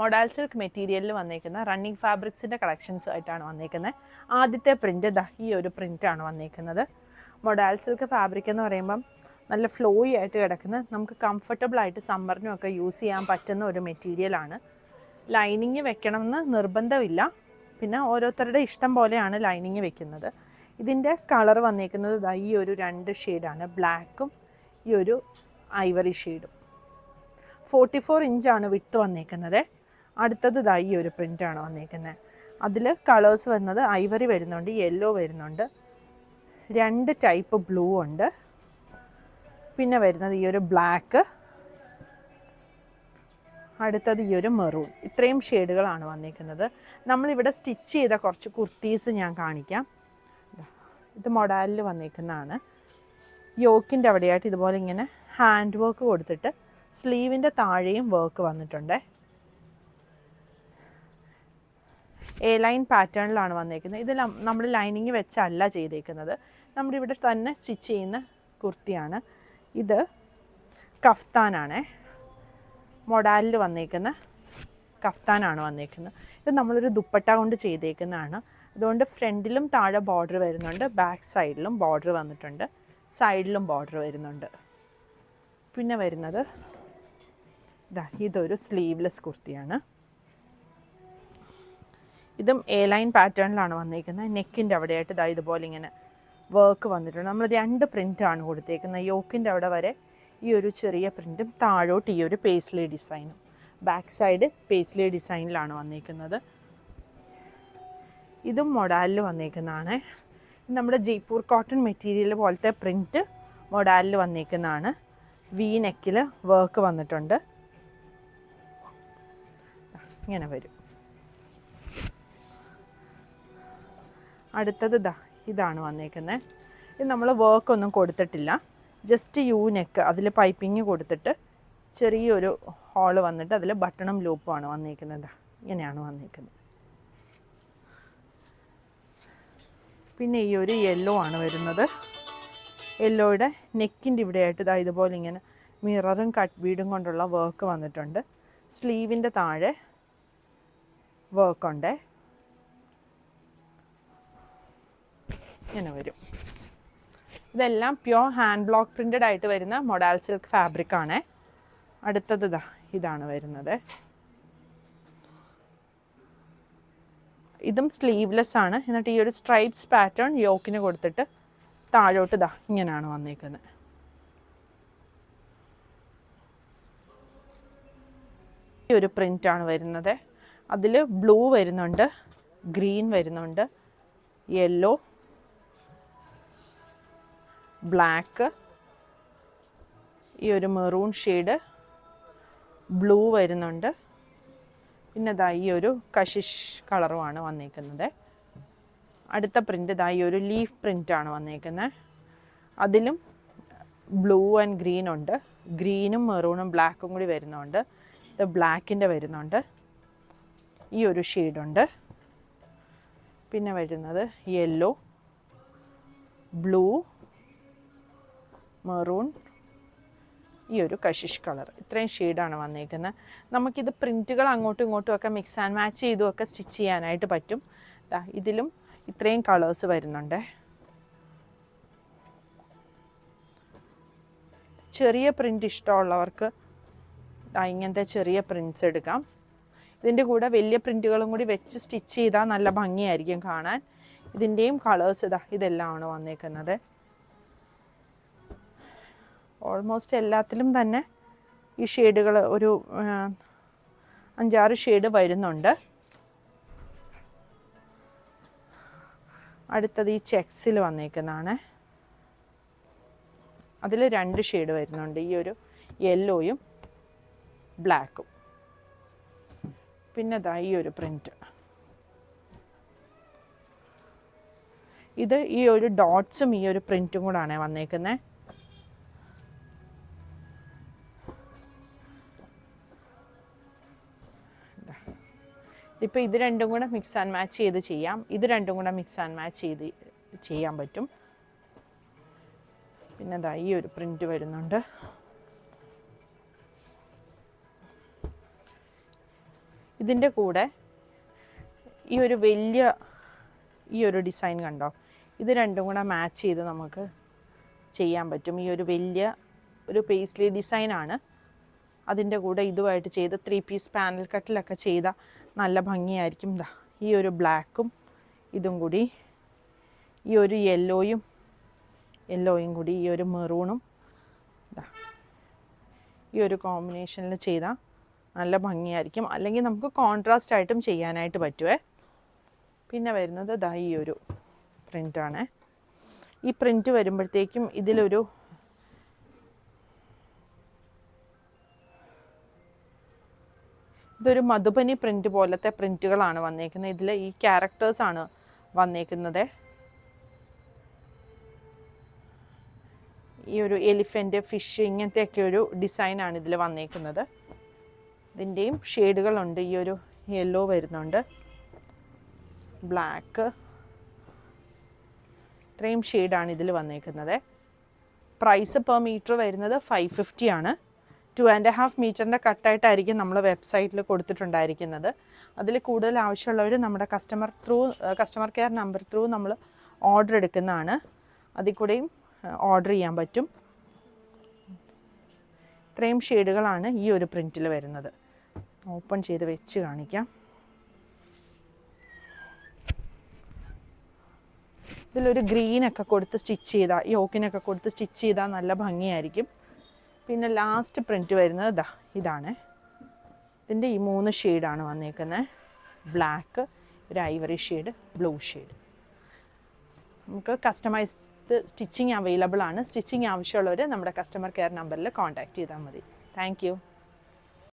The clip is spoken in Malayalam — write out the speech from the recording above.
മൊഡാൽ സിൽക്ക് മെറ്റീരിയലിൽ വന്നേക്കുന്ന റണ്ണിങ് ഫാബ്രിക്സിൻ്റെ കളക്ഷൻസുമായിട്ടാണ് വന്നേക്കുന്നത്. ആദ്യത്തെ പ്രിൻറ്റ് ഈ ഒരു പ്രിൻ്റാണ് വന്നേക്കുന്നത്. മൊഡാൽ സിൽക്ക് ഫാബ്രിക് എന്ന് പറയുമ്പം നല്ല ഫ്ലോയി ആയിട്ട് കിടക്കുന്ന, നമുക്ക് കംഫർട്ടബിളായിട്ട് സമ്മറിനുമൊക്കെ യൂസ് ചെയ്യാൻ പറ്റുന്ന ഒരു മെറ്റീരിയലാണ്. ലൈനിങ് വെക്കണമെന്ന് നിർബന്ധമില്ല, പിന്നെ ഓരോരുത്തരുടെ ഇഷ്ടം പോലെയാണ് ലൈനിങ് വെക്കുന്നത്. ഇതിൻ്റെ കളർ വന്നേക്കുന്നത് ഈ ഒരു 2 ഷെയ്ഡാണ്, ബ്ലാക്കും ഈ ഒരു ഐവറി ഷെയ്ഡും. 44 ഇഞ്ചാണ് വിട്ട് വന്നേക്കുന്നത്. അടുത്തത് ഈ ഒരു പ്രിൻ്റാണ് വന്നേക്കുന്നത്. അതിൽ കളേഴ്സ് വരുന്നത് ഐവറി വരുന്നുണ്ട്, യെല്ലോ വരുന്നുണ്ട്, 2 ടൈപ്പ് ബ്ലൂ ഉണ്ട്, പിന്നെ വരുന്നത് ഈ ഒരു ബ്ലാക്ക്, അടുത്തത് ഈ ഒരു മെറൂൺ. ഇത്രയും ഷെയ്ഡുകളാണ് വന്നേക്കുന്നത്. നമ്മളിവിടെ സ്റ്റിച്ച് ചെയ്ത കുറച്ച് കുർത്തീസ് ഞാൻ കാണിക്കാം. ഇത് മൊഡാലിൽ വന്നേക്കുന്നതാണ്. യോക്കിൻ്റെ അവിടെയായിട്ട് ഇതുപോലെ ഇങ്ങനെ ഹാൻഡ് വർക്ക് കൊടുത്തിട്ട് സ്ലീവിൻ്റെ താഴെയും വർക്ക് വന്നിട്ടുണ്ട്. എ ലൈൻ പാറ്റേണിലാണ് വന്നേക്കുന്നത്. ഇത് നമ്മൾ ലൈനിങ് വെച്ചല്ല ചെയ്തേക്കുന്നത്, നമ്മുടെ ഇവിടെ തന്നെ സ്റ്റിച്ച് ചെയ്യുന്ന കുർത്തിയാണ്. ഇത് കഫ്താനാണ്, മൊഡാലിൽ വന്നേക്കുന്ന കഫ്താനാണ് വന്നേക്കുന്നത്. ഇത് നമ്മളൊരു ദുപ്പട്ട കൊണ്ട് ചെയ്തേക്കുന്നതാണ്. അതുകൊണ്ട് ഫ്രണ്ടിലും താഴെ ബോർഡർ വരുന്നുണ്ട്, ബാക്ക് സൈഡിലും ബോർഡർ വന്നിട്ടുണ്ട്, സൈഡിലും ബോർഡർ വരുന്നുണ്ട്. പിന്നെ വരുന്നത് ഇതൊരു സ്ലീവ്ലെസ് കുർത്തിയാണ്. ഇതും എ ലൈൻ പാറ്റേണിലാണ് വന്നിരിക്കുന്നത്. നെക്കിൻ്റെ അവിടെയായിട്ട് ഇതുപോലെ ഇങ്ങനെ വർക്ക് വന്നിട്ടുണ്ട്. നമ്മൾ 2 പ്രിൻ്റാണ് കൊടുത്തേക്കുന്നത്. യോക്കിൻ്റെ അവിടെ വരെ ഈ ഒരു ചെറിയ പ്രിൻറ്റും താഴോട്ട് ഈ ഒരു പേസ്ലി ഡിസൈനും. ബാക്ക് സൈഡ് പേസ്ലി ഡിസൈനിലാണ് വന്നിരിക്കുന്നത്. ഇതും മൊഡാലിൽ വന്നിരിക്കുന്നതാണ്. നമ്മുടെ ജയ്പൂർ കോട്ടൺ മെറ്റീരിയൽ പോലത്തെ പ്രിൻറ്റ് മൊഡാലിൽ വന്നിരിക്കുന്നതാണ്. വി നെക്കിൽ വർക്ക് വന്നിട്ടുണ്ട്. ഇങ്ങനെ വരും. അടുത്തത് ഇതാണ് വന്നേക്കുന്നത്. ഇത് നമ്മൾ വർക്കൊന്നും കൊടുത്തിട്ടില്ല, ജസ്റ്റ് യു നെക്ക്, അതിൽ പൈപ്പിങ് കൊടുത്തിട്ട് ചെറിയൊരു ഹോള് വന്നിട്ട് അതിൽ ബട്ടണും ലൂപ്പുമാണ് വന്നേക്കുന്നത്. ഇങ്ങനെയാണ് വന്നേക്കുന്നത്. പിന്നെ ഈ ഒരു യെല്ലോ ആണ് വരുന്നത്. യെല്ലോയുടെ നെക്കിൻ്റെ ഇവിടെയായിട്ട് ഇതുപോലെ ഇങ്ങനെ മിററും കട്ട് ബീഡും കൊണ്ടുള്ള വർക്ക് വന്നിട്ടുണ്ട്. സ്ലീവിൻ്റെ താഴെ വർക്കുണ്ട്. ഇങ്ങനെ വരും. ഇതെല്ലാം പ്യോർ ഹാൻഡ് ബ്ലോക്ക് പ്രിൻ്റഡ് ആയിട്ട് വരുന്ന മൊഡാൽ സിൽക്ക് ഫാബ്രിക്കാണ്. അടുത്തത് ഇതാണ് വരുന്നത്. ഇതും സ്ലീവ്ലെസ് ആണ്. എന്നിട്ട് ഈ ഒരു സ്ട്രൈപ്സ് പാറ്റേൺ യോക്കിന് കൊടുത്തിട്ട് താഴോട്ട് ഇങ്ങനെയാണ് വന്നേക്കുന്നത്. ഈ ഒരു പ്രിൻ്റാണ് വരുന്നത്. അതിൽ ബ്ലൂ വരുന്നുണ്ട്, ഗ്രീൻ വരുന്നുണ്ട്, യെല്ലോ, ബ്ലാക്ക്, ഈ ഒരു മെറൂൺ ഷെയ്ഡ്, ബ്ലൂ വരുന്നുണ്ട്, പിന്നെ ഈ ഒരു കഷിഷ് കളറുമാണ് വന്നേക്കുന്നത്. അടുത്ത പ്രിൻ്റ് ഈ ഒരു ലീഫ് പ്രിൻ്റാണ് വന്നേക്കുന്നത്. അതിലും ബ്ലൂ ആൻഡ് ഗ്രീൻ ഉണ്ട്, ഗ്രീനും മെറൂണും ബ്ലാക്കും കൂടി വരുന്നുണ്ട്. ഇത് ബ്ലാക്കിൻ്റെ വരുന്നുണ്ട്, ഈ ഒരു ഷെയ്ഡുണ്ട്. പിന്നെ വരുന്നത് യെല്ലോ, ബ്ലൂ, മെറൂൺ, ഈ ഒരു കഷിഷ് കളർ. ഇത്രയും ഷെയ്ഡാണ് വന്നേക്കുന്നത്. നമുക്കിത് പ്രിൻറ്റുകൾ അങ്ങോട്ടും ഇങ്ങോട്ടും ഒക്കെ മിക്സ് ആൻഡ് മാച്ച് ചെയ്തുമൊക്കെ സ്റ്റിച്ച് ചെയ്യാനായിട്ട് പറ്റും. ഇതിലും ഇത്രയും കളേഴ്സ് വരുന്നുണ്ട്. ചെറിയ പ്രിൻ്റ് ഇഷ്ടമുള്ളവർക്ക് ഇങ്ങനത്തെ ചെറിയ പ്രിൻറ്റ്സ് എടുക്കാം. ഇതിൻ്റെ കൂടെ വലിയ പ്രിൻറ്റുകളും കൂടി വെച്ച് സ്റ്റിച്ച് ചെയ്താൽ നല്ല ഭംഗിയായിരിക്കും കാണാൻ. ഇതിൻ്റെയും കളേഴ്സ് ഇതെല്ലാമാണ് വന്നേക്കുന്നത്. ഓൾമോസ്റ്റ് എല്ലാത്തിലും തന്നെ ഈ ഷെയ്ഡുകൾ ഒരു 5-6 ഷെയ്ഡ് വരുന്നുണ്ട്. അടുത്തത് ഈ ചെക്സിൽ വന്നേക്കുന്നതാണ്. അതിൽ 2 ഷെയ്ഡ് വരുന്നുണ്ട്, ഈ ഒരു യെല്ലോയും ബ്ലാക്കും. പിന്നെ ഈ ഒരു പ്രിൻറ്റ്. ഇത് ഈ ഒരു ഡോട്ട്സും ഈ ഒരു പ്രിൻറ്റും കൂടാണ് വന്നേക്കുന്നത്. ഇപ്പോൾ ഇത് രണ്ടും കൂടെ മിക്സ് ആൻഡ് മാച്ച് ചെയ്ത് ചെയ്യാം. ഇത് രണ്ടും കൂടെ മിക്സ് ആൻഡ് മാച്ച് ചെയ്ത് ചെയ്യാൻ പറ്റും. പിന്നെ ഈ ഒരു പ്രിൻറ്റ് വരുന്നുണ്ട്. ഇതിൻ്റെ കൂടെ ഈ ഒരു വലിയ ഈ ഒരു ഡിസൈൻ കണ്ടോ, ഇത് രണ്ടും കൂടെ മാച്ച് ചെയ്ത് നമുക്ക് ചെയ്യാൻ പറ്റും. ഈ ഒരു വലിയ ഒരു പേസ്ലി ഡിസൈനാണ്. അതിൻ്റെ കൂടെ ഇതുമായിട്ട് ചെയ്ത് 3 പീസ് പാനൽ കട്ടിലൊക്കെ ചെയ്ത നല്ല ഭംഗിയായിരിക്കും. ദാ ഈ ഒരു ബ്ലാക്കും ഇതും കൂടി, ഈ ഒരു യെല്ലോയും കൂടി, ഈ ഒരു മെറൂണും ഈ ഒരു കോമ്പിനേഷനിൽ ചെയ്താൽ നല്ല ഭംഗിയായിരിക്കും. അല്ലെങ്കിൽ നമുക്ക് കോൺട്രാസ്റ്റ് ആയിട്ടും ചെയ്യാനായിട്ട് പറ്റുമേ. പിന്നെ വരുന്നത് ദാ ഈ ഒരു പ്രിൻ്റാണ്. ഈ പ്രിൻ്റ് വരുമ്പോഴത്തേക്കും ഇതിലൊരു ഇതൊരു മധുബനി പ്രിൻ്റ് പോലത്തെ പ്രിൻറ്റുകളാണ് വന്നേക്കുന്നത്. ഇതിൽ ഈ ക്യാരക്ടേഴ്സാണ് വന്നേക്കുന്നത്. ഈ ഒരു എലിഫൻറ്റ്, ഫിഷ്, ഇങ്ങനത്തെയൊക്കെ ഒരു ഡിസൈനാണ് ഇതിൽ വന്നേക്കുന്നത്. ഇതിൻ്റെയും ഷെയ്ഡുകളുണ്ട്. ഈ ഒരു യെല്ലോ വരുന്നുണ്ട്, ബ്ലാക്ക്, ഇത്രയും ഷെയ്ഡാണ് ഇതിൽ വന്നേക്കുന്നത്. പ്രൈസ് പെർ മീറ്റർ വരുന്നത് 550 ആണ്. 2.5 മീറ്ററിൻ്റെ കട്ടായിട്ടായിരിക്കും നമ്മൾ വെബ്സൈറ്റിൽ കൊടുത്തിട്ടുണ്ടായിരിക്കുന്നത്. അതിൽ കൂടുതൽ ആവശ്യമുള്ളവർ നമ്മുടെ കസ്റ്റമർ കെയർ നമ്പർ ത്രൂ നമ്മൾ ഓർഡർ എടുക്കുന്നതാണ്. അതിൽ കൂടെയും ഓർഡർ ചെയ്യാൻ പറ്റും. ഇത്രയും ഷെയ്ഡുകളാണ് ഈ ഒരു പ്രിൻറ്റിൽ വരുന്നത്. ഓപ്പൺ ചെയ്ത് വെച്ച് കാണിക്കാം. ഇതിലൊരു ഗ്രീനൊക്കെ കൊടുത്ത് സ്റ്റിച്ച് ചെയ്താൽ, യോക്കിനൊക്കെ കൊടുത്ത് സ്റ്റിച്ച് ചെയ്താൽ നല്ല ഭംഗിയായിരിക്കും. പിന്നെ ലാസ്റ്റ് പ്രിൻറ്റ് വരുന്നത് ഇതാണ്. ഇതിൻ്റെ ഈ 3 ഷെയ്ഡാണ് വന്നേക്കുന്നത്. ബ്ലാക്ക്, ഒരു ഐവറി ഷെയ്ഡ്, ബ്ലൂ ഷെയ്ഡ്. നമുക്ക് കസ്റ്റമൈസ്ഡ് സ്റ്റിച്ചിങ് അവൈലബിൾ ആണ്. സ്റ്റിച്ചിങ് ആവശ്യമുള്ളവർ നമ്മുടെ കസ്റ്റമർ കെയർ നമ്പറിൽ കോൺടാക്റ്റ് ചെയ്താൽ മതി. Thank you.